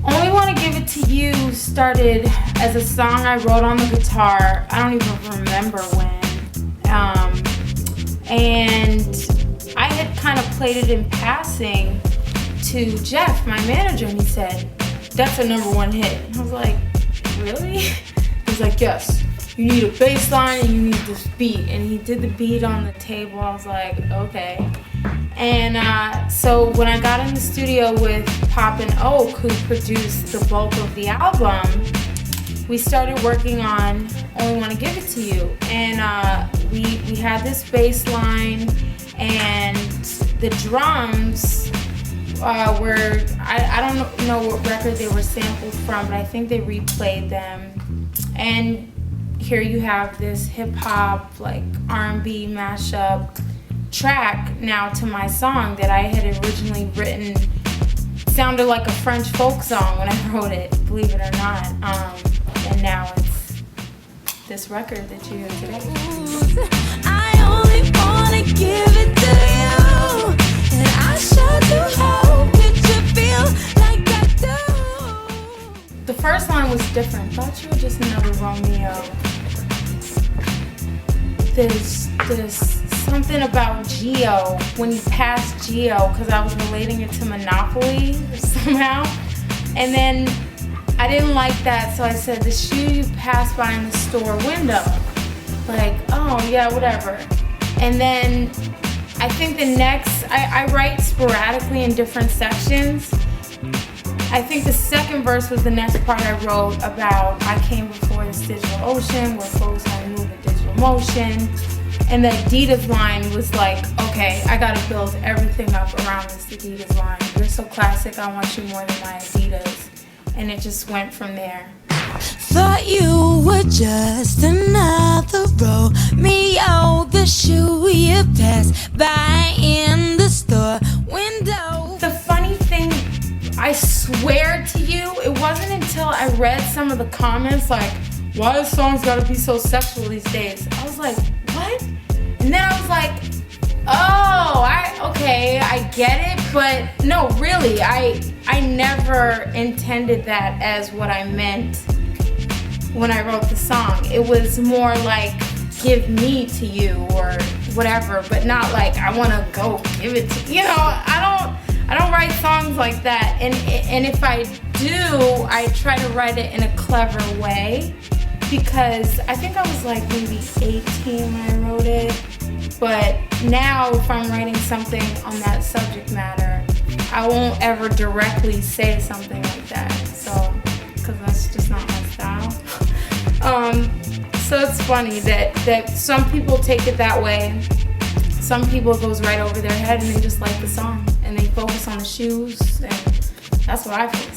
Only Want to Give It To You started as a song I wrote on the guitar. I don't even remember when. And I had kind of played it in passing to Jeff, my manager, and he said, "That's a #1 hit." And I was like, "Really?" He's like, "Yes, you need a bass line and you need this beat." And he did the beat on the table. I was like, okay. And so when I got in the studio with Pop and Oak, who produced the bulk of the album, we started working on Only Want to Give It To You. And we had this bass line, and the drums were, I don't know what record they were sampled from, but I think they replayed them. And here you have this hip hop, like R&B mashup track now to my song that I had originally written. It sounded like a French folk song when I wrote it, believe it or not. And now it's this record that you hear today. I only wanna give it to you, and I sure do hope that you feel like I do. The first line was different. Thought you were just another Romeo. There's something about Geo, when you pass Geo, because I was relating it to Monopoly somehow. And then I didn't like that, so I said, the shoe you pass by in the store window. Like, oh yeah, whatever. And then I think the next, I write sporadically in different sections. I think the second verse was the next part I wrote about I came before this digital ocean where folks only move in digital motion. And the Adidas line was like, okay, I gotta build everything up around this Adidas line. You're so classic, I want you more than my Adidas. And it just went from there. Thought you were just another Romeo, the shoe you passed by in the store window. The funny thing, I swear to you, it wasn't until I read some of the comments like, why do songs gotta be so sexual these days? I was like, what? And then I was like, oh, okay, I get it, but no, really, I never intended that as what I meant when I wrote the song. It was more like, give me to you or whatever, but not like I want to go give it to you. I don't write songs like that, and if I do, I try to write it in a clever way, because I think I was like maybe 18 when I wrote it. But now if I'm writing something on that subject matter, I won't ever directly say something like that, so, because that's just not my style. So it's funny that some people take it that way. Some people it goes right over their head and they just like the song and they focus on the shoes, and that's what I feel.